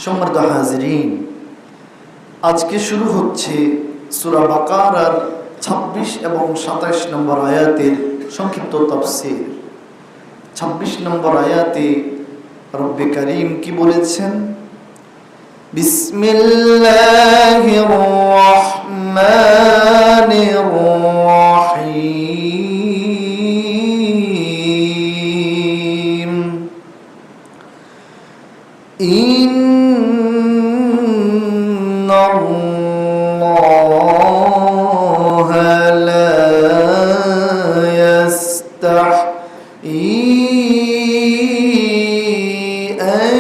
সম্মানিত হাজিরিন, আজকে শুরু হচ্ছে সূরা বাকারার ২৬ এবং ২৭ নম্বর আয়াতের সংক্ষিপ্ত তাফসীর। ২৬ নম্বর আয়াতে রব্বে কারীম কি বলেছেন? বিসমিল্লাহির রহমানির রহিম। ইন্নাল্লাহা লা ইয়াস্তাহয়ী আন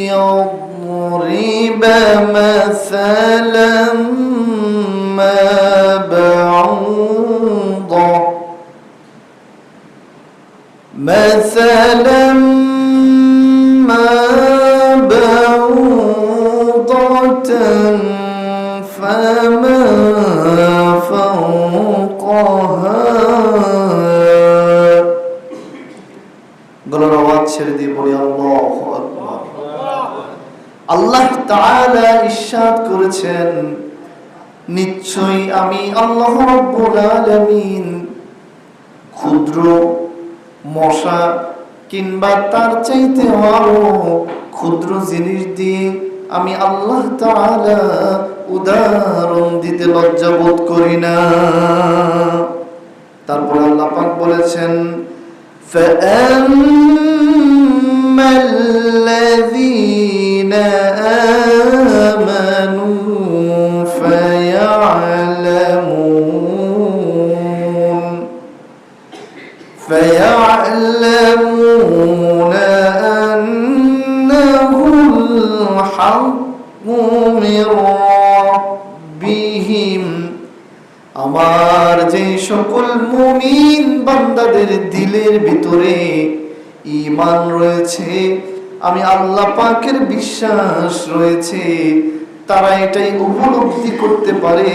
ইয়াদরিবা মাসালান মা বা'উদাহ فما فوقها গলার আওয়াজ ছেড়ে দিয়ে বলি আল্লাহু আকবার। আল্লাহ তাআলা ইরশাদ করেছেন, নিশ্চয়ই আমি আল্লাহ রাব্বুল আলামিন ক্ষুদ্র মশা কিংবা তার চাইতে আরো ক্ষুদ্র জিনিস দিয়ে আমি আল্লাহ তাআলা উদাহরণ দিতে লজ্জা বোধ করি না। তারপর আল্লাহ পাক বলেছেন, ফাআম্মাল্লাযীনা আমানু ফায়া'লামুনা আন্নাহুল হাক্কু মির রাব্বিহিম। আমার যে সকল মুমিন বান্দাদের দিলের ভিতরে ঈমান রয়েছে, আমি আল্লাহ পাকের বিশ্বাস রয়েছে, তারা এটাই উপলব্ধি করতে পারে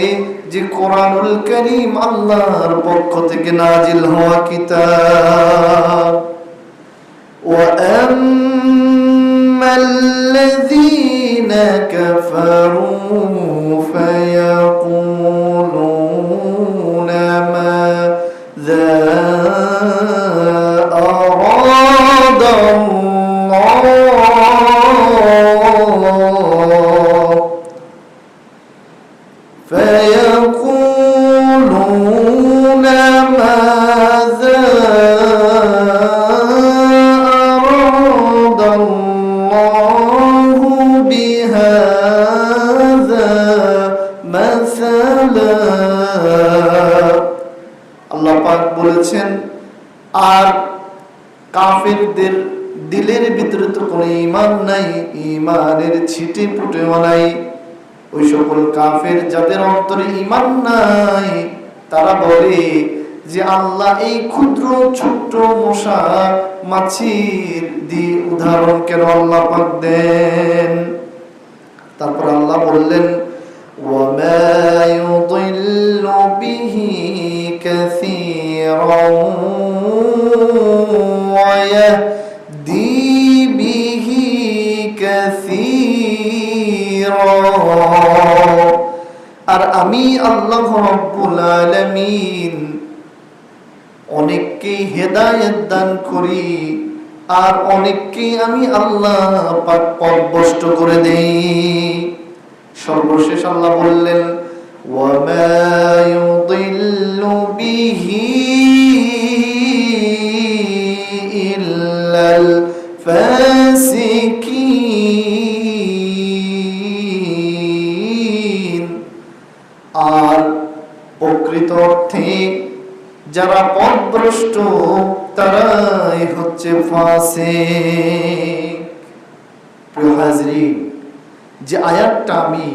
যে কোরআনুল কারীম আল্লাহর পক্ষ থেকে নাজিল হওয়া কিতাব। ওয়া আম্মাল্লাযীনা কাফারু ফায়াকুলুনা মাযা فيقولون ماذا أراد الله بهذا مثلا। আল্লাহ পাক বলেছেন, আর কাফেরদের দিলের ভিতরে তো কোনো ঈমান নাই, ঈমানের ছিটে ফুটেও নাই। ওই সকল কাফের যাদের অন্তরে ঈমান নাই, তারা বলে যে আল্লাহ এই ক্ষুদ্র ছোট্ট মশা মাছির দিয়ে উদাহরণ কেন আল্লাহ পাক দেন? তারপর আল্লাহ বললেন, ওয়ামা ইউদিল্লু বিহি কাসীরান ওয়া ইয়াহদি বিহি কাসীরা। আর আমি আল্লাহ রাব্বুল আলামিন অনেককে হেদায়েত দান করি, আর অনেককে আমি আল্লাহ পাক পথভ্রষ্ট করে দেই। সর্বশেষ আল্লাহ বললেন, ওয়ামা ইউদিল্লু বিহি ইল্লাল ফাসিকিন। আর প্রকৃত অর্থে যারা পথভ্রষ্ট তারাই হচ্ছে ফাসিক। প্রিয় হাজরিন, যে আয়াতটা আমি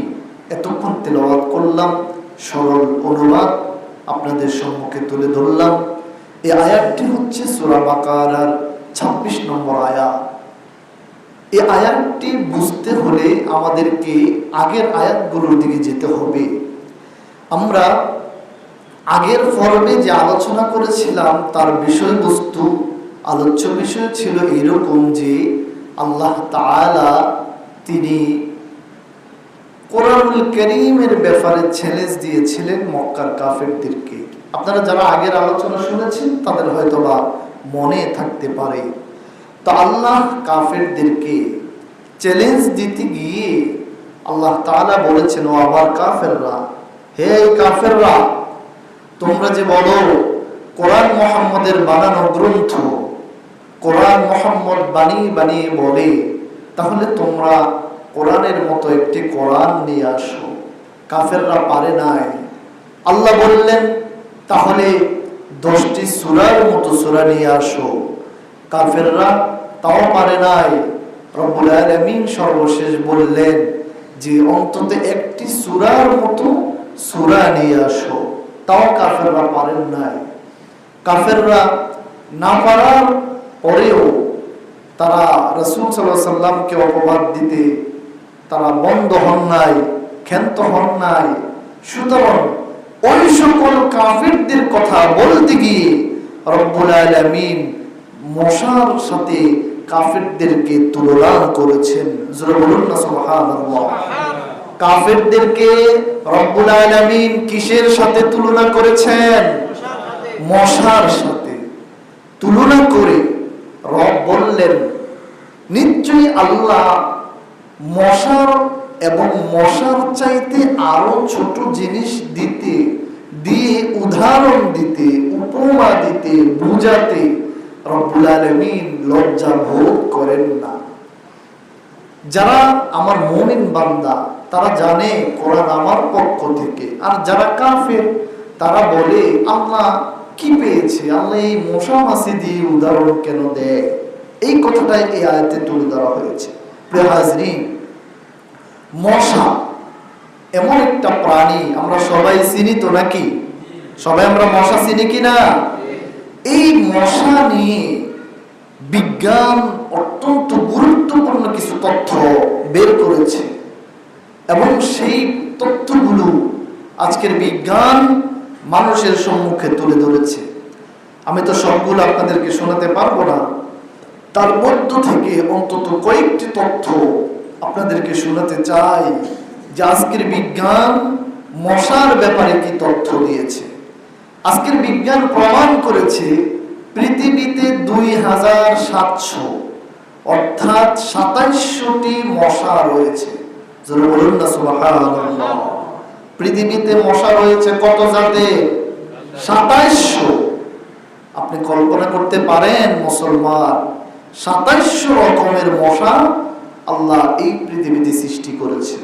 এতক্ষণ তেলাওয়াত করলাম, সরল অনুবাদ আপনাদের সম্মুখে তুলে ধরলাম, এই আয়াতটি হচ্ছে সূরা বাকারার ২৬ নম্বর আয়াত। এই আয়াতটি বুঝতে হলে আমাদেরকে আগের আয়াতগুলোর দিকে যেতে হবে। আমরা আগের পর্বে যে আলোচনা করেছিলাম তার বিষয়বস্তু, আলোচ্য বিষয় ছিল এরকম যে আল্লাহ তাআলা তিনি কোরআনুল কারীমের ব্যাপারে চ্যালেঞ্জ দিয়েছিলেন মক্কার কাফেরদেরকে। আপনারা যারা আগের আলোচনা শুনেছেন তাদের হয়তোবা মনে থাকতে পারে। তো আল্লাহ কাফেরদেরকে চ্যালেঞ্জ দিতে গিয়ে আল্লাহ তাআলা বলেছেন, ও আবার কাফেররা, হে কাফেররা, তোমরা যে বলো কোরআন মুহাম্মদের বানানো গ্রন্থ, কোরআন মুহাম্মদ বানিয়ে বলে, তাহলে তোমরা কোরআনের মতো একটি কোরআন নিয়ে আসো। কাফেররা পারে নাই। আল্লাহ বললেন, তাহলে 10টি সূরার মতো সূরা নিয়ে আসো। কাফেররা তাও পারে নাই। রব্বুল আলামিন সর্বশেষ বললেন যে অন্তত একটি সূরার মতো সূরা নিয়ে আসো। তাও কাফেররা পারেন নাই। কাফেররা না পারার পরেও তারা রাসূল সাল্লাল্লাহু আলাইহি সাল্লামকে অপবাদ দিতে তারা বন্ধ হন নাই, ক্ষান্ত হন নাই। সুতরাং ওই সকল কাফেরদের কথা বলতে গিয়ে রব্বুল আলামিন মশার সাথে কাফেরদেরকে তুলনা করেছেন। জোরে বলুন না সুবহানাল্লাহ। কাফেরদেরকে রব্বুল আলামিন কিসের সাথে তুলনা করেছেন? মশার সাথে তুলনা করে রব বললেন, নিশ্চয়ই আল্লাহ মশার এবং মশার চাইতে আরো ছোট জিনিস দিয়ে উদাহরণ দিতে, উপমা দিতে, বুঝাতে রব্বুল আলামিন লজ্জা বোধ করেন না। যারা আমার মুমিন বান্দা তারা জানে কোরআন আমার পক্ষ থেকে, আর যারা কাফের তারা বলে আল্লাহ কি পেয়েছে, আল্লাহ এই মশা মাছি দিয়ে উদাহরণ কেন দেয়? এই কথাটাই এই আয়াতে তুলে ধরা হয়েছে। প্রিয় হাজরিন, মশা এমন একটা প্রাণী আমরা সবাই চিনি তো নাকি? সবাই আমরা মশা চিনি কিনা? এই মশা নিয়ে বিজ্ঞান অত্যন্ত গুরুত্বপূর্ণ কিছু তথ্য বের করেছে এবং সেই তথ্যগুলো আজকের বিজ্ঞান মানুষের সম্মুখে তুলে ধরেছে। আমি তো সবগুলো আপনাদেরকে শোনাতে পারবো না, তার মধ্য থেকে অন্তত কয়েকটি তথ্য আপনাদেরকে শোনাতে চাই যে আজকের বিজ্ঞান মশার ব্যাপারে কি তথ্য দিয়েছে। আজকের বিজ্ঞান প্রমাণ করেছে পৃথিবীতে 2700 অর্থাৎ 2700টি মশা রয়েছে। যারা বলুন না সুবহানাল্লাহ। পৃথিবীতে মশা রয়েছে কত জাতে? 2700। আপনি কল্পনা করতে পারেন মুসলমান, 2700 রকমের মশা আল্লাহ এই পৃথিবীতে সৃষ্টি করেছে।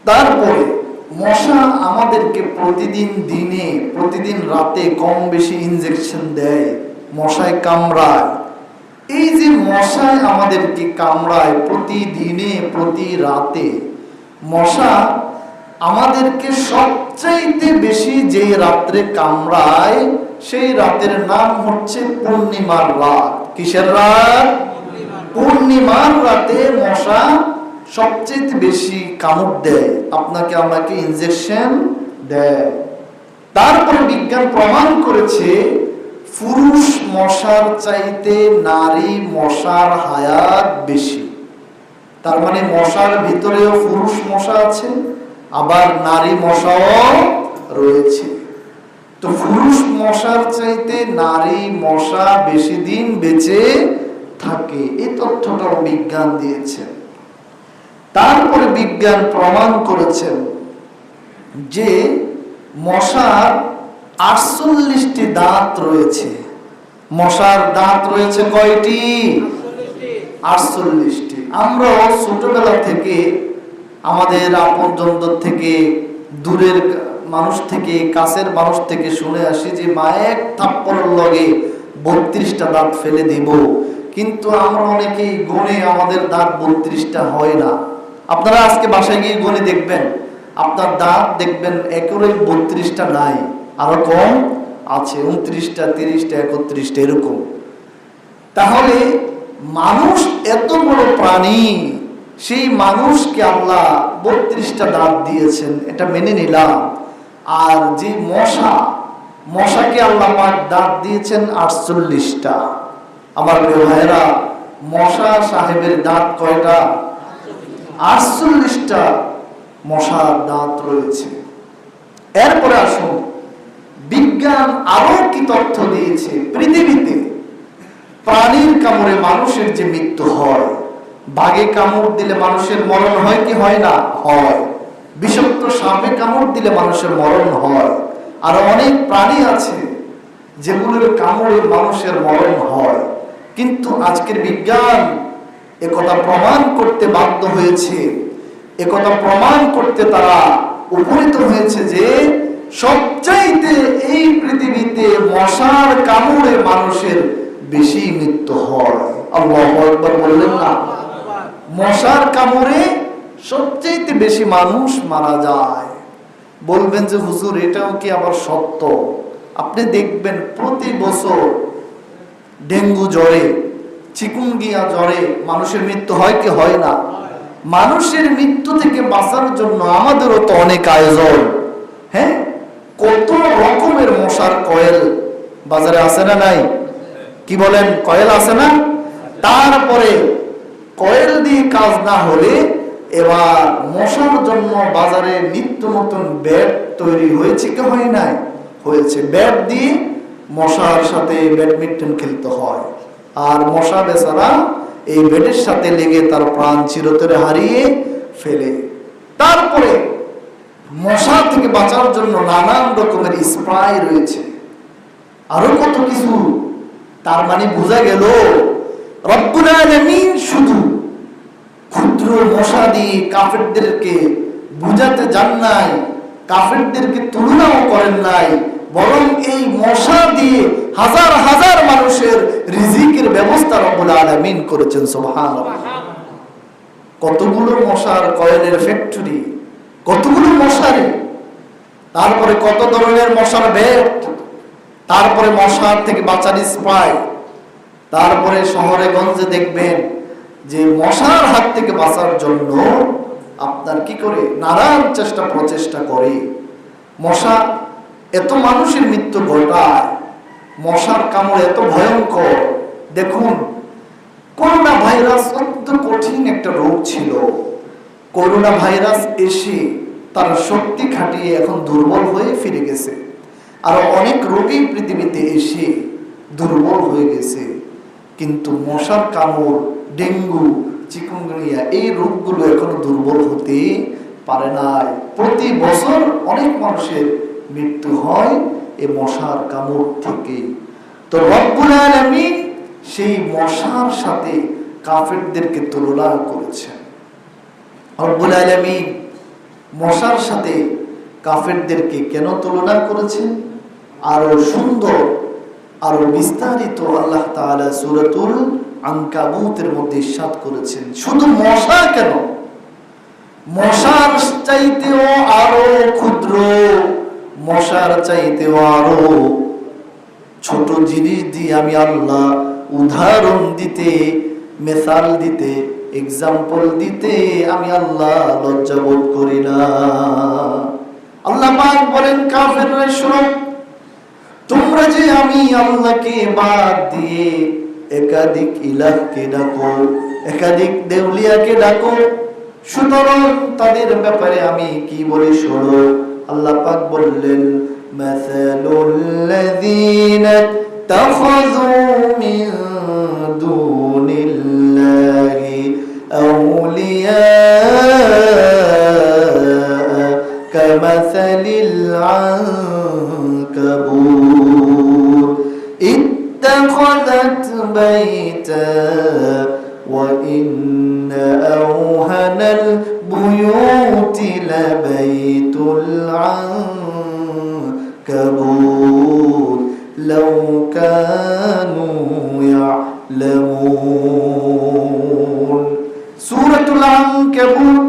তারপরে মশা আমাদেরকে প্রতিদিন রাতে কম বেশি ইনজেকশন দেয়, মশায় কামড়ায়। এই যে মশায় আমাদেরকে কামড়ায় প্রতিদিনে, প্রতি রাতে, মশা আমাদেরকে সবচাইতে বেশি যে রাত্রে কামড়ায় সেই রাতের নাম হচ্ছে পূর্ণিমার রাত। কিসের রাত? পূর্ণিমার রাতে মশা সবচেয়ে বেশি কামড় দেয়, আপনাকে আমাকে ইনজেকশন দেয়। তারপরে বিজ্ঞান প্রমাণ করেছে পুরুষ মশার চাইতে নারী মশার হায়াত বেশি। তার মানে মশার ভিতরেও পুরুষ মশা আছে, আবার নারী মশাও রয়েছে। তো পুরুষ মশার চাইতে নারী মশা বেশি দিন বেঁচে থাকে, এই তথ্যটাও বিজ্ঞান দিয়েছে। তারপরে বিজ্ঞান প্রমাণ করেছেন যে মশার 48টি দাঁত রয়েছে। মশার দাঁত রয়েছে কয়টি? 48টি। আমরা ছোটবেলা থেকে আমাদের আপনজনদের থেকে, দূরের মানুষ থেকে, কাছের মানুষ থেকে শুনে আসি যে মায়ের থাপ্পড়ের লগে 32টা দাঁত ফেলে দিব, কিন্তু আমরা অনেকেই গণে আমাদের দাঁত 32টা হয় না। আপনারা আজকে বাসায় গিয়ে গণে দেখবেন, আপনার দাঁত দেখবেন একেবারে 32টা নাই, আরো কম আছে, 29টা, 30টা, 31টা এরকম। তাহলে মানুষ এত বড় প্রাণী, সেই মানুষকে আল্লাহ 32টা দাঁত দিয়েছেন, এটা মেনে নিলাম। আর যে মশাকে আল্লাহ পাক দাঁত দিয়েছেন 48টা। আমার প্রিয় ভাইরা, মশা সাহেবের দাঁত কয়টা? 48টা মশার দাঁত রয়েছে। এরপরে আসুন, বিজ্ঞান আরো কি তথ্য দিয়েছে। পৃথিবীতে প্রাণীর কামড়ে মানুষের যে মৃত্যু হয়, বাঘে কামড় দিলে মানুষের মরণ হয় কি হয় না? হয়। বিষাক্ত সাপে কামড় দিলে মানুষের মরণ হয়। আর অনেক প্রাণী আছে যেগুলোর কামড়ে মানুষের মরণ হয়। কিন্তু আজকের বিজ্ঞান একথা প্রমাণ করতে বাধ্য হয়েছে, একথা প্রমাণ করতে তারা উপনীত হয়েছে যে সবচাইতে এই পৃথিবীতে মশার কামড়ে মানুষের বেশি মৃত্যু হয়। আল্লাহু আকবার বললেন না? মশার কামড়ে সবচাইতে বেশি মানুষ মারা যায়। বলবেন যে হুজুর এটাও কি আবার সত্য? আপনি দেখবেন প্রতি বছর ডেঙ্গু জ্বরে, চিকুনগুনিয়া জ্বরে মানুষের মৃত্যু হয় কি হয় না? মানুষের মৃত্যু থেকে বাঁচার জন্য আমাদেরও তো অনেক আয়োজন। হ্যাঁ, কত রকমের মশার কয়েল বাজারে আছে না নাই? কি বলেন, কয়েল আছে না? তারপরে কয়েল দিয়ে কাজ না হলে এবার মশার জন্য বাজারে নিত্য নতুন ব্যাট তৈরি হয়েছে কি হয় নাই? হয়েছে। ব্যাট দিয়ে মশার সাথে ব্যাডমিন্টন খেলতে হয়, আর মশা বেচারা এই ব্যাটের সাথে লেগে তার প্রাণ চিরতরে হারিয়ে ফেলে। তারপরে মশা থেকে বাঁচার জন্য নানান রকমের স্প্রে রয়েছে, আরো কত কিছু। তার মানে বোঝা গেল রব্বুল আলামিন শুধু ক্ষুদ্র মশা দিয়ে কাফেরদেরকে বুঝাতে যান নাই, কাফেরদেরকে তুলনাও করেন নাই, বরং এই মশা দিয়ে হাজার হাজার মানুষের রিজিকের ব্যবস্থা রব্বুল আলামিন করেছেন। সুবহানাল্লাহ। কতগুলো মশার কয়েলের ফ্যাক্টরি, কতগুলো মশারি, তারপরে কত ধরনের মশার ব্যাট, তারপরে মশার থেকে বাঁচার স্প্রে। তারপরে শহরে গঞ্জে দেখবেন যে মশার হাত থেকে বাঁচার জন্য আপনার কি করে নানান প্রচেষ্টা করে। মশা এত মানুষের মৃত্যু ঘটায়, মশার কামড় এত ভয়ঙ্কর। দেখুন, করোনা ভাইরাস অত্যন্ত কঠিন একটা রোগ ছিল। করোনা ভাইরাস এসে তার শক্তি খাটিয়ে এখন দুর্বল হয়ে ফিরে গেছে। আর অনেক রোগী পৃথিবীতে এসে দুর্বল হয়ে গেছে। কিন্তু মশার কামড়, ডেঙ্গু, চিকুনগুনিয়া এই রোগগুলো এখনো দুর্বল হতে পারে নাই। প্রতি বছর অনেক মানুষের মৃত্যু হয় এই মশার কামড় থেকে। তো রব্বুল আলামিন সেই মশার সাথে কাফেরদেরকে তুলনা করেছেন। রব্বুল আলামিন মশার সাথে কাফেরদেরকে কেন তুলনা করেছেন? আরো সুন্দর, আরো বিস্তারিত আল্লাহ তাআলা সূরাতুল আনকাবুতের মধ্যে ইরশাদ করেছেন। শুধু মশা কেন, মশার চাইতেও আরো ক্ষুদ্র, মশার চাইতেও আরো ছোট জিনিস দিয়ে আমি আল্লাহ উদাহরণ দিতে, মিসাল দিতে, এক্সাম্পল দিতে আমি আল্লাহ লজ্জা বোধ করি না। আল্লাহ পাক বলেন, কাফেররা শোনো, তোমরা যে আমি আল্লাহকে বাদ দিয়ে একাধিক ইলাহকে ডাকো, একাধিক দেউলিয়াকে ডাকো, সুতরাং তাদের ব্যাপারে আমি কি বলি শোনো। আল্লাহ পাক বললেন, মাসালুল্লাযীনা তাখাযু মিন দুনিল্লাহি আউলিয়া কামাসালিল আনকাবুত ইত্তাখাযাত বাইতা ওয়া ইন্না আওহানাল বুয়ুতি লাবাইতুল আনকাবুত লাউ কানু ইয়ালামুন। সূরাতুল আনকাবুত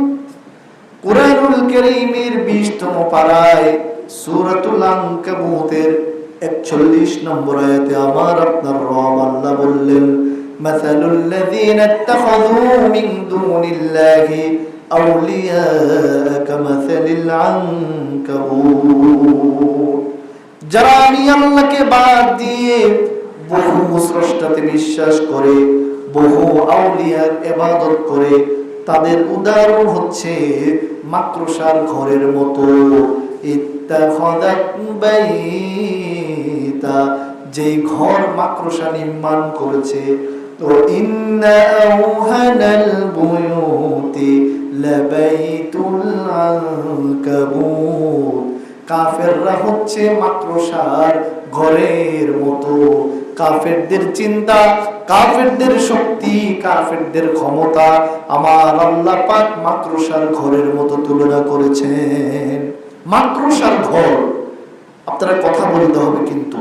কুরআনুল কারীমের 20তম পারায় সূরাতুল আনকাবুতের 41 নম্বর আয়াতে আমার আপনার রব আল্লাহ বললেন, মাসালুল্লাযীনা ইত্তাখাযু মিন দুনিল্লাহি আউলিয়া কামাসালিল আনকাবুত। যারা আমি আল্লাহকে বাদ দিয়ে বহু স্রষ্টাতে বিশ্বাস করে, বহু আউলিয়ার ইবাদত করে, তাদের উদাহরণ হচ্ছে মাকড়সার ঘরের মতো। ইত্তাখাযাত বাইতা, যেই ঘর মাকড়সা নির্মাণ করেছে। তো ইন্না আওহানাল বুয়ুতি লাবাইতুল আনকাবুত, কাফেররা হচ্ছে মাকড়সার ঘরের মতো। কাফেরদের চিন্তা, কাফেরদের শক্তি, কাফেরদের ক্ষমতা আমার আল্লাহ পাক মাকড়সার ঘরের মতো তুলনা করেছেন। মাকড়সার ঘর, আপনারা কথা বলতে হবে কিন্তু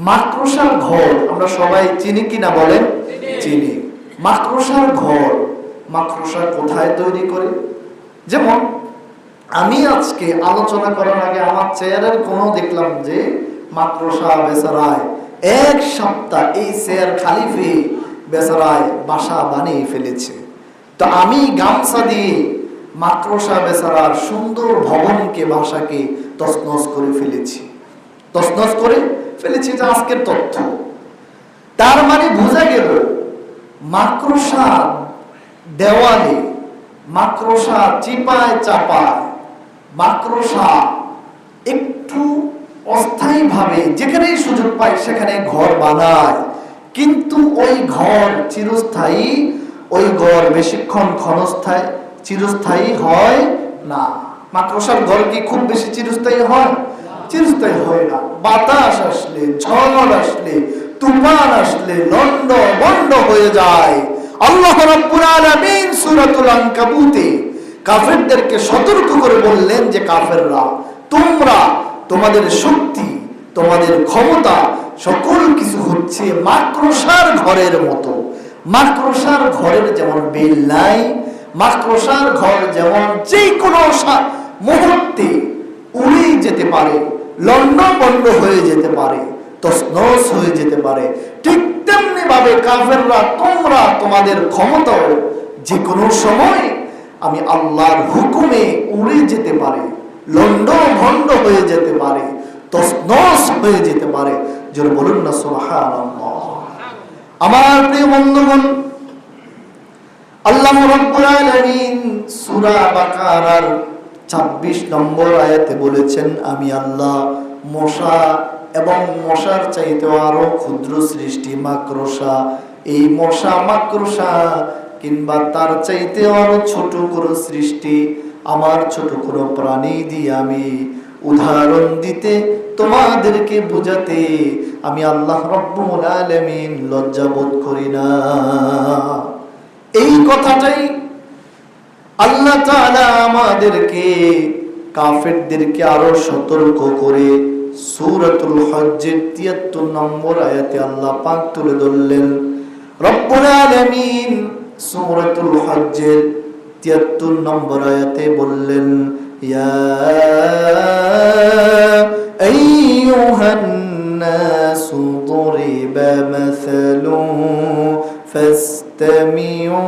মাকড়সার ঘর আমরা সবাই চিনি কিনা বলেন? চিনি। মাকড়সার ঘর, মাকড়সা কোথায় তৈরি করে? যেমন আমি আজকে আলোচনা করার আগে আমার চেয়ারের কোনো দেখলাম যে মাকড়সা বেচারায় এক সপ্তাহ এই চেয়ার খালি পেয়ে বেচারায় বাসা বানিয়ে ফেলেছে। তো আমি গামছা দিয়ে মাকড়সা বেচারার সুন্দর ভবনকে, বাসাকে তছনছ করে ফেলেছি, তছনছ করে ফেলেছি। যে আজকের তথ্য, তার মানে বোঝা গেল মাকড়সা দেওয়ালে, মাকড়সা চিপায় চাপায়, মাকড়সা একটু অস্থায়ী ভাবে যেখানেই সুযোগ পায় সেখানে ঘর বানায়, কিন্তু ওই ঘর চিরস্থায়ী, ওই ঘর বেশিক্ষণ ক্ষণস্থায়ী চিরস্থায়ী হয় না। মাকড়সার ঘর কি খুব বেশি চিরস্থায়ী হয়? চিরস্থায়ী হয় না। বাতাস আসলে, ঝড় আসলে, তুফান আসলে লন্ড বন্ড হয়ে যায়। আল্লাহ রাব্বুল আলামিন সূরাতুল আনকাবুতে কাফেরদেরকে সতর্ক করে বললেন যে কাফেররা, তোমরা, তোমাদের শক্তি, তোমাদের ক্ষমতা সকল কিছু হচ্ছে মাকড়সার ঘরের মতো। মাকড়সার ঘরের যেমন বেল নাই, মাকড়সার ঘর যেমন যে কোনো মুহূর্তে উড়ে যেতে পারে, লন্ডভন্ড হয়ে যেতে পারে, তছনছ হয়ে যেতে পারে, ঠিক তেমনি ভাবে কাফেররা, তোমরা, তোমাদের ক্ষমতাও যে কোনো সময় আমি আল্লাহর হুকুমে উড়ে যেতে পারে, লন্ডভন্ড হয়ে যেতে পারে, তছনছ হয়ে যেতে পারে। জোরে বলুন না সুবহানাল্লাহ। আমার প্রিয় বন্ধুগণ, আল্লাহ রাব্বুল আলামিন সূরা বাকারার 26 নম্বর আয়াতে বলেছেন, আমি আল্লাহ মশা এবং মশার চাইতেও আরো ক্ষুদ্র সৃষ্টি মাকড়সা, এই মশা মাকড়সা কিংবা তার চাইতেও আরো ছোট কোনো সৃষ্টি, আমার ছোট কোনো প্রাণী দিয়ে আমি উদাহরণ দিতে, তোমাদেরকে বুঝাতে আমি আল্লাহ রাব্বুল আলামিন লজ্জাবোধ করি না। এই কথাটাই আল্লাহ তাআলা আমাদেরকে, কাফেরদেরকে আরো সতর্ক করে সূরাতুল হজ্জের 73 নম্বর আয়াতে আল্লাহ পাক তুলে ধরলেন। রব্বুল আলামিন সূরাতুল হজ্জের 73 নম্বর আয়াতে বললেন, ইয়া আইয়ুহান নাসু দুরিবা মাসালুন ফাসতামিউ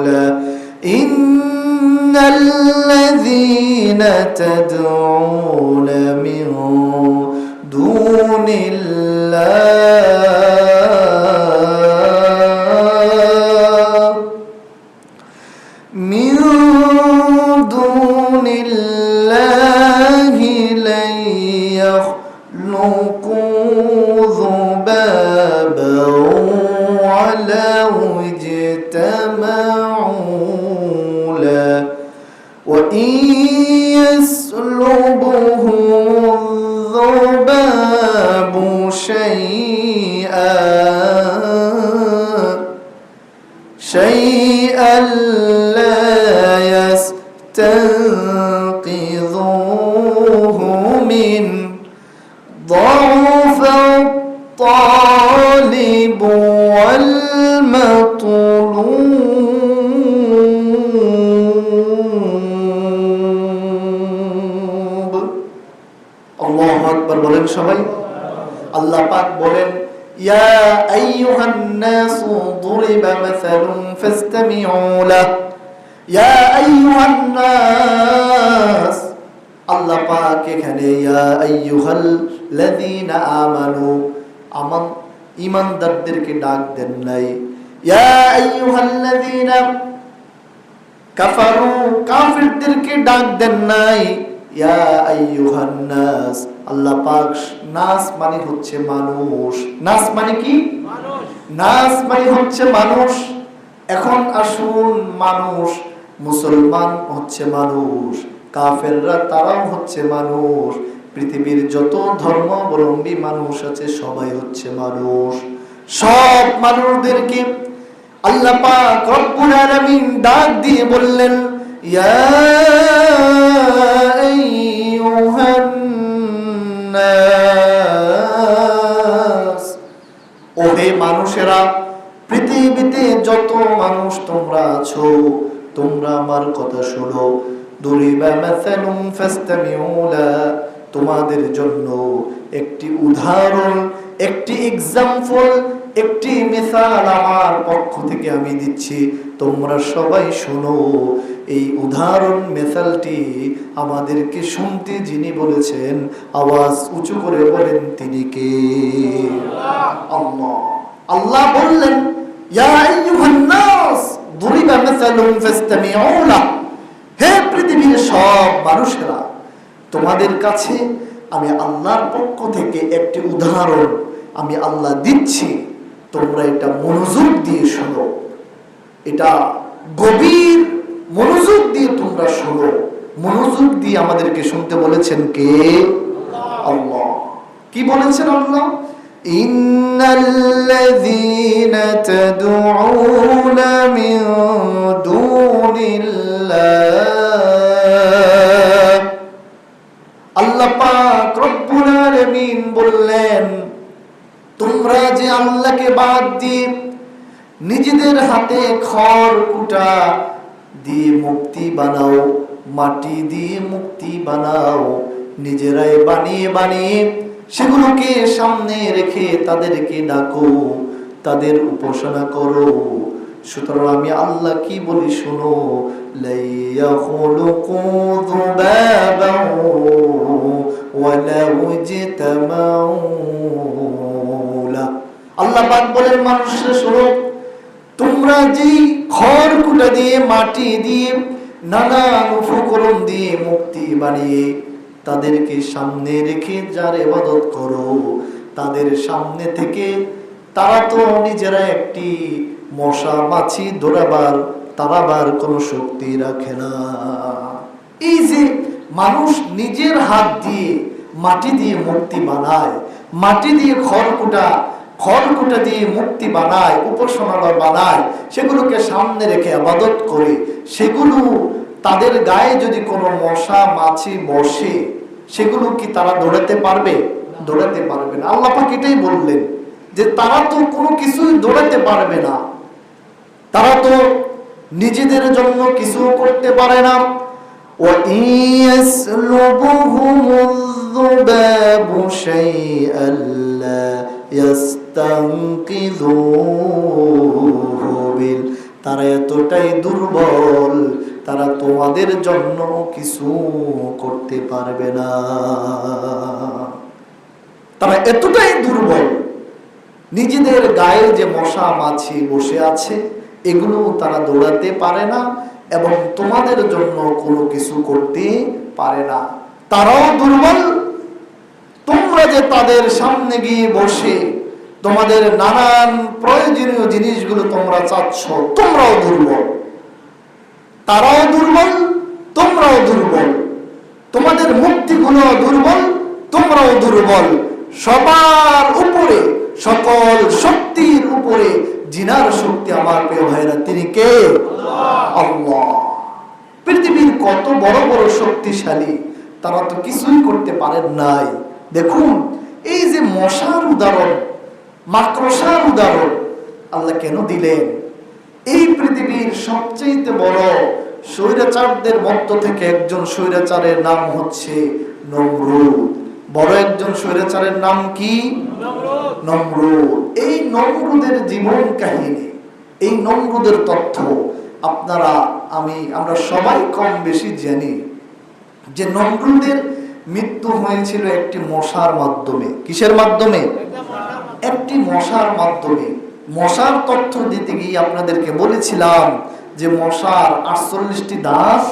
লা ইন্নাল্লাযীনা তাদউনা মিন দুনিল্লাহি লা ইয়াখলুকু যুবাবান ওয়ালাউ ইজতামাউ লা ওয়া ইয়সলুবহুম যুবাবু শাইআন লা يستنقذوه من ضعف الطالب والمطلوب। আল্লাহু আকবার বলেন সবাই। আল্লাহ পাক বলেন, ইয়া আইয়ুহান নাসু দুরিবা মাসালুন ফাসতামিউ লাহু, ইয়া আইয়ুহান নাস, আল্লাহ পাক এখানে ইয়া আইয়ুহাল লাযীনা আমানু, ঈমানদারদেরকে ডাক দেন নাই। ইয়া আইয়ুহাল্লাযীনা কাফারু, কাফিরদেরকে ডাক দেন নাই। ইয়া আইয়ুহান নাস, আল্লাহ পাক নাস মানে হচ্ছে মানুষ। নাস মানে কি? মানুষ। নাস মানে হচ্ছে মানুষ। এখন আসুন, মানুষ, মুসলমান হচ্ছে মানুষ, কাফেররা তারাও হচ্ছে মানুষ, পৃথিবীর যত ধর্মাবলম্বী মানুষ আছে সবাই হচ্ছে মানুষ। সব মানুষদেরকে আল্লাহ পাক রব্বুল আলামিন ডাক দিয়ে বললেন, ইয়া আইয়ুহান নাস, ওহে মানুষেরা, পৃথিবীতে যত মানুষ তোমরা আছো, তোমরা আমার কথা শোনো। দুরিবা মাসালুন ফাসতামিউ লা, তোমাদের জন্য একটি উদাহরণ, একটি এক্সাম্পল, একটি মিসাল আমার পক্ষ থেকে আমি দিচ্ছি, তোমরা সবাই শোনো। এই উদাহরণ মিসালটি আমাদেরকে শুনতে যিনি বলেছেন, আওয়াজ উঁচু করে বলেন তিনি কে? আল্লাহ। আল্লাহ বললেন, ইয়া আইয়ুহান নাস দুরিবা মাসালুন ফাসতামিউ লা, হে পৃথিবীর সব মানুষেরা, তোমাদের কাছে আমি আল্লাহর পক্ষ থেকে একটি উদাহরণ আমি আল্লাহ দিচ্ছি, তোমরা এটা মনোযোগ দিয়ে শোনো। এটা গভীর মনোযোগ দিয়ে তোমরা শোনো। মনোযোগ দিয়ে আমাদেরকে শুনতে বলেছেন কে? আল্লাহ। কি বলেছেন আল্লাহ? ইন্নাল্লাযীনা তাদউনা মিন দুনিল্লাহ, আল্লাহ পাক রব্বুল আলামিন বললেন, তোমরা যে আল্লাহকে বাদ দিয়ে নিজেদের হাতে খড় কুটা দিয়ে মূর্তি বানাও, মাটি দিয়ে মূর্তি বানাও, নিজেরাই বানিয়ে বানিয়ে সেগুলোকে সামনে রেখে তাদেরকে ডাকো, তাদের উপাসনা করো। সুতরাং আমি আল্লাহ কি বলি শোনো, লা ইয়াখলুকু যুবাবান ওয়ালাউ ইজতামাউ লা, আল্লাহ পাক বলেন মানুষরা শোনো, তোমরা যেই খড় কুটা দিয়ে মাটি দিয়ে নানান উপকরণ দিয়ে মূর্তি বানিয়ে তাদেরকে সামনে রেখে যার ইবাদত করো, তাদের সামনে থেকে তারা তো নিজেরা একটি মশা মাছি ধরাবার তাড়াবার কোনো শক্তি রাখে না। এই যে মানুষ নিজের হাত দিয়ে মাটি দিয়ে মূর্তি বানায়, মাটি দিয়ে খড়কুটা দিয়ে মূর্তি বানায়, উপাসনালয় বানায়, সেগুলোকে সামনে রেখে ইবাদত করে, সেগুলো তাদের গায়ে যদি কোনো মশা মাছি বসে, সেগুলো কি তারা দৌড়াতে পারবে? দৌড়াতে পারবে না। আল্লাহ পাক এটাই বললেন যে তারা তো কোনো কিছুই দৌড়াতে পারবে না, তারা তো নিজেদের জন্য কিছু করতে পারে না। وَإِن يَسْلُبْهُمُ الذُّبَابُ شَيْئًا لَّا يَسْتَنقِذُوهُ مِنْهُ, তারা এতটাই দুর্বল, তারা তোমাদের জন্য কিছু করতে পারবে না। তারা এতটাই দুর্বল, নিজেদের গায়ে যে মশা মাছি বসে আছে এগুলো তারা দৌড়াতে পারে না এবং তোমাদের জন্য কোনো কিছু করতে পারে না। তারাও দুর্বল, তোমরা যে তাদের সামনে গিয়ে বসে তোমাদের নানান প্রয়োজনীয় জিনিসগুলো তোমরা চাচ্ছ, তোমরাও দুর্বল। তারাও দুর্বল, তোমরাও দুর্বল, তোমাদের মুক্তিগুলো দুর্বল, তোমরাও দুর্বল। সবার উপরে, সকল শক্তির উপরে জিনার শক্তি আমার প্রিয় ভাইরা তিনি কে? আল্লাহ। পৃথিবীর কত বড় বড় শক্তিশালী, তারা তো কিছুই করতে পারেন নাই। দেখুন এই যে মশার উদাহরণ, মাকড়সার উদাহরণ আল্লাহ কেন দিলেন? এই পৃথিবীর সবচেয়ে বড় স্বৈরাচারদের মধ্য থেকে একজন স্বৈরাচারের নাম হচ্ছে নমরুদ। বড় একজন স্বৈরাচারের নাম কি? নমরুদ। এই নমরুদের জীবন কাহিনী, এই নমরুদের তথ্য আমরা সবাই কম বেশি জানি যে নমরুদের মৃত্যু হয়েছিল একটি মশার মাধ্যমে। কিসের মাধ্যমে? একটি মশার মাধ্যমে। মশার তথ্য দিতে গিয়ে আপনাদেরকে বলেছিলাম যে মশার 48টি দাঁত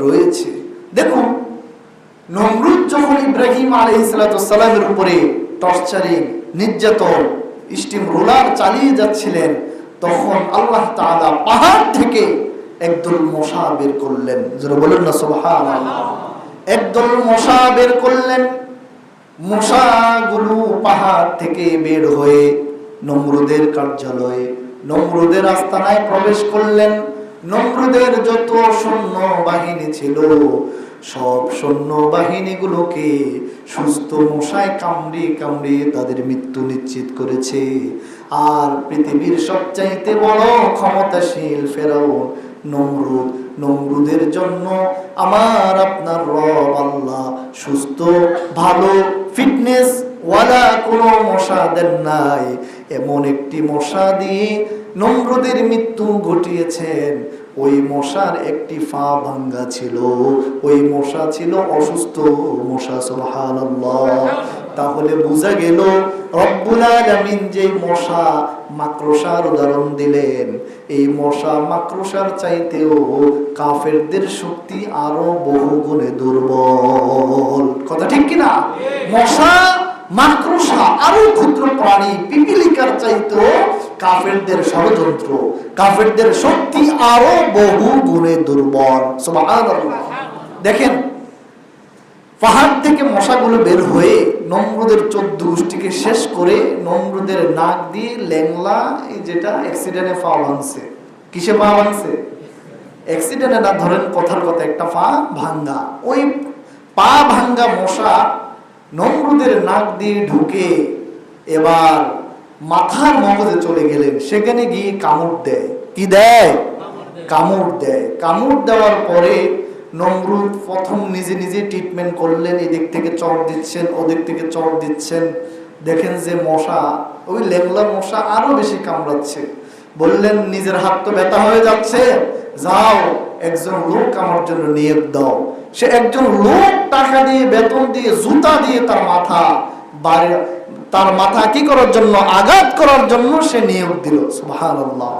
রয়েছে। দেখুন, নমরুদ যখন ইব্রাহিম আলাইহিস সালামের উপরে টর্চারিং, নির্যাতন, স্টিম রোলার চালিয়ে যাচ্ছিলেন, তখন আল্লাহ তাআলা পাহাড় থেকে একদল মশা বের করলেন। যারা বলেন না সুবহানাল্লাহ। একদল মশা বের করলেন। মশাগুলো পাহাড় থেকে বের হয়ে নমরুদের কার্যালয়ে, নমরুদের আস্তানায় প্রবেশ করলেন। নমরুদের যত সৈন্য বাহিনী ছিল, সব সৈন্য বাহিনীগুলোকে সুস্থ মশায় কামড়িয়ে কামড়িয়ে তাদের মৃত্যু নিশ্চিত করেছে। আর পৃথিবীর সবচাইতে বড় ক্ষমতাশীল ফেরাউন নমরুদ, নমরুদের জন্য আমার আপনার রব আল্লাহ সুস্থ, ভালো, ফিটনেস ওয়ালা কোনো মশা দেন নাই। এমন একটি মশা দিয়ে নমরুদের মৃত্যু ঘটিয়েছেন। ওই মশার একটি পা ভাঙ্গা ছিল, ওই মশা ছিল অসুস্থ মশা। সুবহানাল্লাহ। তাহলে বোঝা গেল রব্বুল আলামিন যে মশা মাকড়সার উদাহরণ দিলেন, এই মশা মাকড়সার চাইতেও কাফেরদের শক্তি আরো বহু গুণে দুর্বল। কথা ঠিক কিনা? মশা মাকড়সা আরো ক্ষুদ্র প্রাণী, পিপিলিকার চাইতেও কাফেরদের ষড়যন্ত্র, কাফেরদের শক্তি আরো বহু গুণে দুর্বল। সুবহানাল্লাহ। দেখেন, পাহাড় থেকে মশাগুলো বের হয়ে নমরুদের 14 গোষ্ঠীকে শেষ করে নমরুদের নাক দিয়ে ল্যাংলা, যেটা অ্যাক্সিডেন্টে পা ভাঙছে। কিসে পা ভাঙছে? অ্যাক্সিডেন্টে না, ধরেন কথার কথা, একটা পা ভাঙ্গা। ওই পা ভাঙ্গা মশা নমরুদের নাক দিয়ে ঢুকে এবার মাথার মগজে চলে গেলেন। সেখানে গিয়ে কামড় দেয়। কি দেয়? কামড় দেয়। কামড় দেওয়ার পরে নমরুদ প্রথম নিজে নিজে ট্রিটমেন্ট করলেন। এদিক থেকে চড় দিচ্ছেন, ওদিক থেকে চড় দিচ্ছেন। দেখেন যে মশা, ওই লেংলা মশা আরো বেশি কামড়াচ্ছে। বললেন, নিজের হাত তো ব্যথা হয়ে যাচ্ছে, যাও একজন লোক আমার জন্য নিয়োগ দাও। সে একজন লোক টাকা দিয়ে, বেতন দিয়ে, জুতা দিয়ে তার মাথা কি করার জন্য? আঘাত করার জন্য সে নিয়োগ দিল। সুবহানাল্লাহ।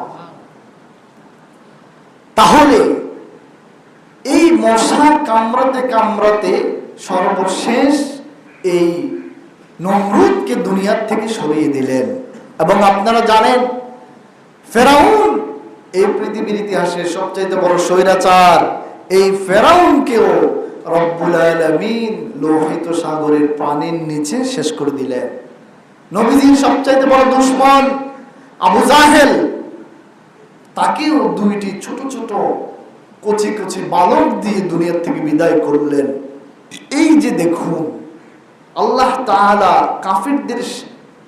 তাহলে এই মশা কামড়াতে কামড়াতে সর্বশেষ এই নমরুদকে দুনিয়ার থেকে সরিয়ে দিলেন। এবং আপনারা জানেন, ফেরাউন এই পৃথিবীর ইতিহাসে সবচাইতে বড় স্বৈরাচার। এই ফেরাউনকেও রব্বুল আলামিন লোহিত সাগরের পানির নিচে শেষ করে দিলেন। নবীজির সবচাইতে বড় দুশমন আবু জাহেল, তাকেও দুইটি ছোট ছোট কচি কচি বালক দিয়ে দুনিয়ার থেকে বিদায় করলেন। এই যে দেখুন, আল্লাহ তাআলা কাফিরদের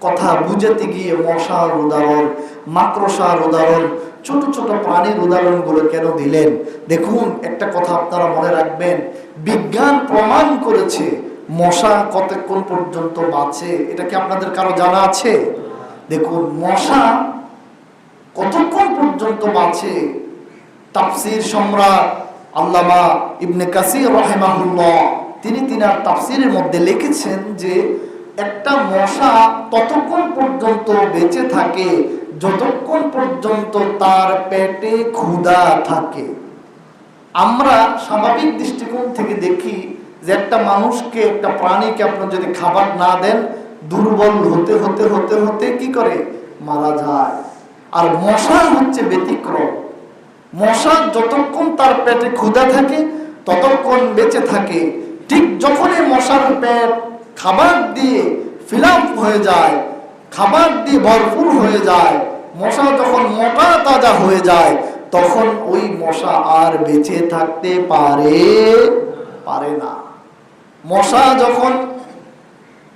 কথা বুঝাতে গিয়ে মশার উদাহরণ, মাকড়সার উদাহরণ, ছোট ছোট প্রাণীর উদাহরণগুলো কেন দিলেন? দেখুন, একটা কথা আপনারা মনে রাখবেন, বিজ্ঞান প্রমাণ করেছে মশা কতক্ষণ পর্যন্ত বাঁচে। এটা কি আপনাদের কারো জানা আছে? দেখুন, মশা কতক্ষণ পর্যন্ত বাঁচে। তাফসীর সম্রাট আল্লামা ইবনে কাসির রাহিমাহুল্লাহ তিনি তিনার তাফসীরের মধ্যে লিখেছেন যে একটা মশা ততক্ষণ পর্যন্ত বেঁচে থাকে যতক্ষণ পর্যন্ত তার পেটে ক্ষুধা থাকে। আমরা স্বাভাবিক দৃষ্টিকোণ থেকে দেখি যে একটা মানুষকে, একটা প্রাণীকে আপনি যদি খাবার না দেন, দুর্বল হতে হতে হতে হতে কি করে? মারা যায়। আর মশা হচ্ছে ব্যতিক্রম। মশা যতক্ষণ তার পেটে ক্ষুধা থাকে ততক্ষণ বেঁচে থাকে। ঠিক যখনই মশার পেট খাবার দিয়ে ফিল আপ হয়ে যায়, খাবার দিয়ে ভরপুর হয়ে যায়, মশা যখন মোটা তাজা হয়ে যায়, তখন ওই মশা আর বেঁচে থাকতে পারে না। মশা যখন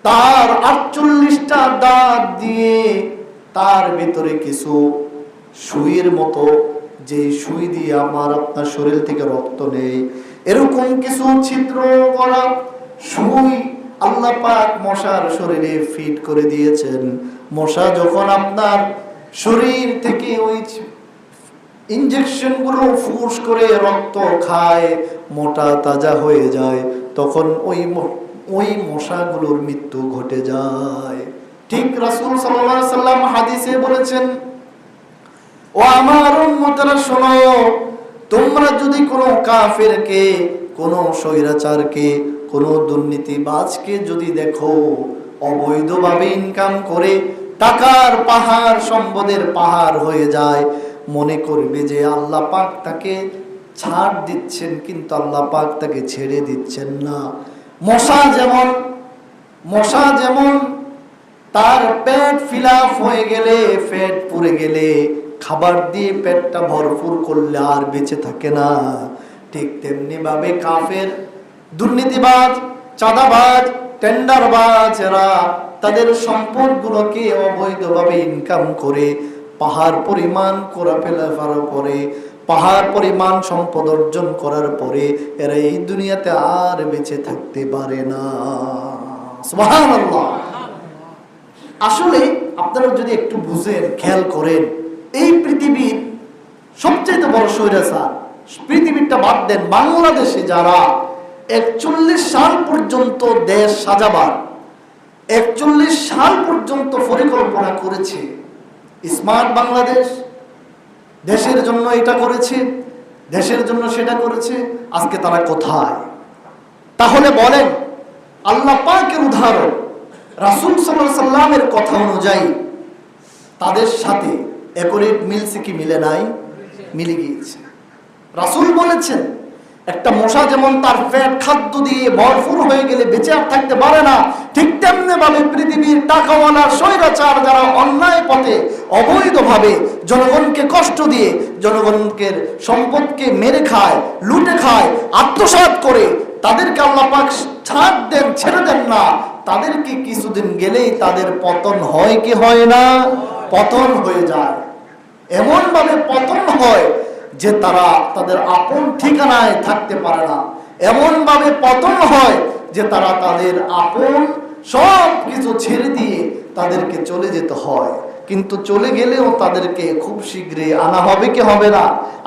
তার 48টা দাঁত দিয়ে তার ভিতরে কিছু সুইয়ের মতো, যে সুই দিয়ে আমার আপনার শরীর থেকে রক্ত নেই, এরকম কিছু ছিদ্র করা সুই আল্লাহ পাক মশার শরীরে ফিট করে দিয়েছেন। মশা যখন আপনার শরীর থেকে ওই ইনজেকশন গুলো ফুস করে রক্ত খায়, মোটা তাজা হয়ে যায়, তখন ওই ওই মশাগুলোর মৃত্যু ঘটে যায়। ঠিক রাসূল সাল্লাল্লাহু আলাইহি সাল্লাম হাদিসে বলেছেন, ও আমার উম্মতেরা শোনো, তোমরা যদি কোনো কাফেরকে, কোনো স্বৈরাচারকে, কোনো দুর্নীতিবাজকে যদি দেখো অবৈধভাবে ইনকাম করে টাকার পাহাড়, সম্পদের পাহাড় হয়ে যায়, মনে করবে যে আল্লাহ পাক তাকে ছাড় দিচ্ছেন, কিন্তু আল্লাহ পাক তাকে ছেড়ে দিচ্ছেন না। মশা যেমন তার পেট ফিল আপ হয়ে গেলে, পেট পুড়ে গেলে খাবার দিয়ে পেটটা ভরপুর করলে আর বেঁচে থাকে না, ঠিক তেমনি ভাবে কাফের, দুর্নীতিবাজ, চাঁদাবাজ, টেন্ডারবাজ এরা তাদের সম্পদগুলোকে অবৈধভাবে ইনকাম করে পাহাড় পরিমাণ করে ফেলার পরে, পাহাড় পরিমাণ সম্পদ অর্জন করার পরে এরা এই দুনিয়াতে আর বেঁচে থাকতে পারে না। সুবহানাল্লাহ। আসলে আপনারা যদি একটু বুঝেন, খেয়াল করেন, এই পৃথিবীর সবচেয়ে বড় স্বৈরাচার, পৃথিবীটা বাদ দেন, বাংলাদেশে যারা 41 সাল পর্যন্ত দেশ সাজাবার, 41 সাল পর্যন্ত পরিকল্পনা করেছে, স্মার্ট বাংলাদেশ, দেশের জন্য এটা করেছে, দেশের জন্য সেটা করেছে, আজকে তারা কোথায়? তাহলে বলেন, আল্লাহ পাকের উদাহরণ, রাসূল সাল্লাল্লাহু আলাইহি সাল্লামের কথা অনুযায়ী তাদের সাথে একরেট মিলছে কি মিলে নাই? মিলে গিয়েছে। রাসূল বলেছেন, একটা মশা যেমন তার পেট খাদ্য দিয়ে ভরপুর হয়ে গেলে বেঁচে আর থাকতে পারে না, ঠিক তেমনি ভাবে পৃথিবীর টাকাওয়ালা স্বৈরাচার যারা অন্যায় পথে অবৈধভাবে জনগণকে কষ্ট দিয়ে, জনগণকে সম্পদকে মেরে খায়, লুটে খায়, আত্মসাৎ করে, তাদেরকে আল্লাহ পাক ছাড় দেন, ছেড়ে দেন না, তাদেরকে কিছুদিন গেলেই তাদের পতন হয় কি হয় না? পতন হয়ে যায়। এমন ভাবে পতন হয় যে তারা তাদের আপন ঠিকানায় থাকতে পারে না, এমন ভাবে পতন হয় যে তারা তাদের আপন সব কিছু ছেড়ে দিয়ে তাদেরকে চলে যেতে হয়। কিন্তু চলে গেলেও তাদেরকে খুব শীঘ্রই আনা হবে কি হবে না?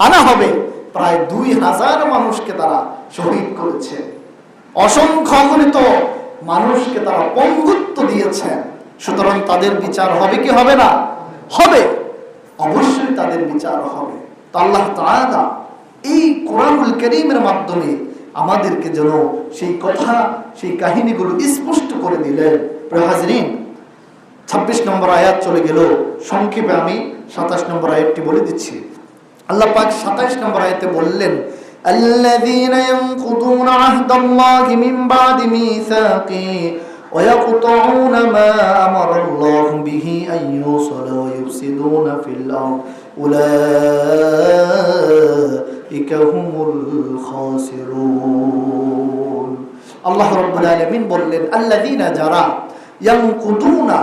আনা হবে। প্রায় 2000 মানুষকে তারা শহীদ করেছে, অসংখ্য অগণিত মানুষকে তারা পঙ্গুত্ব দিয়েছেন। সুতরাং তাদের বিচার হবে কি হবে না? হবে, অবশ্যই তাদের বিচার হবে। আল্লাহ তাআলা এই কোরআনুল কারীমের মাধ্যমে আমাদেরকে যেন সেই কথা, সেই কাহিনীগুলো স্পষ্ট করে দিলেন। প্রিয় হাজরিন, 26 নম্বর আয়াত চলে গেল, সংক্ষেপে আমি 27 নম্বর আয়াতটি বলে দিচ্ছি। আল্লাহ পাক 27 নম্বর আয়াতে বললেন, আল্লাযীনা ইয়ানকুদুনা আহদাল্লাহি মিন বাদি মিসাকি ওয়া ইয়াকতাউনা মা আমারাল্লাহু বিহি আন ইউসালা ওয়া ইউফসিদুনা ফিল আরদ উলাইকা হুমুল খাসিরুন। আল্লাহ রাব্বুল আলামিন বললেন, আল্লাযীনা যারা, ইয়ানকুদুনা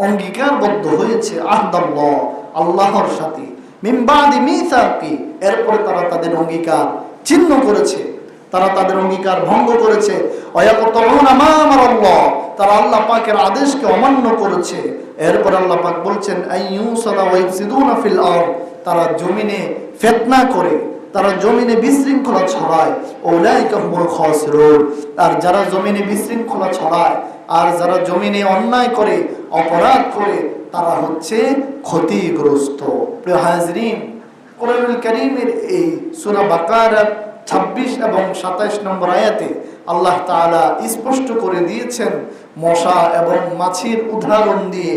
অঙ্গীকারবদ্ধ হয়েছে, আহদাল্লাহ আল্লাহর সাথে, মিন বাদি মিসাকি এরপরে তারা তাদের অঙ্গীকার ছিন্ন করেছে, তারা তাদের অঙ্গীকার ভঙ্গ করেছে, ওয়ায়াকতাউনা মা আমারাল্লাহ তারা আল্লাহ পাকের আদেশকে অমান্য করেছে। এরপর আল্লাহ পাক বলছেন, আইয়ুসালা ওয়া ইফসিদুনা ফিল আরদ তারা জমিনে ফিতনা করে, তারা জমিনে বিশৃঙ্খলা ছড়ায়, উলাইকা হুমুল খাসিরুন আর যারা জমিনে বিশৃঙ্খলা ছড়ায়, আর যারা জমিনে অন্যায় করে, অপরাধ করে, তারা হচ্ছে ক্ষতিগ্রস্ত। প্রিয় হাজরিন, কোরআনুল কারীমের এই সূরা বাকারার 26 এবং 27 নম্বর আয়াতে আল্লাহ তাআলা স্পষ্ট করে দিয়েছেন, মশা এবং মাছির উদাহরণ দিয়ে,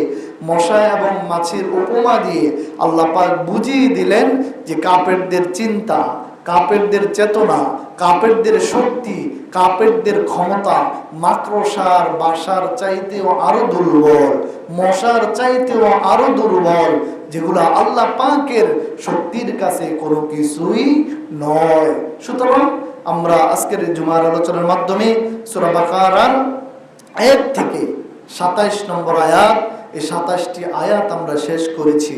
মশা এবং মাছির উপমা দিয়ে আল্লাহ পাক বুঝিয়ে দিলেন যে কাফেরদের চিন্তা, কাফেরদের চেতনা, কাফেরদের শক্তি, কাফেরদের ক্ষমতা মাকড়সার বাসার চাইতেও আরো দুর্বল, মশার চাইতেও আরো দুর্বল, যেগুলো আল্লাহ পাকের শক্তির কাছে কোনো কিছুই নয়। সুতরাং আমরা আজকের জুমার আলোচনার মাধ্যমে সূরা বাকারার 1 থেকে 27 নম্বর আয়াত, এই 27টি আয়াত আমরা শেষ করেছি।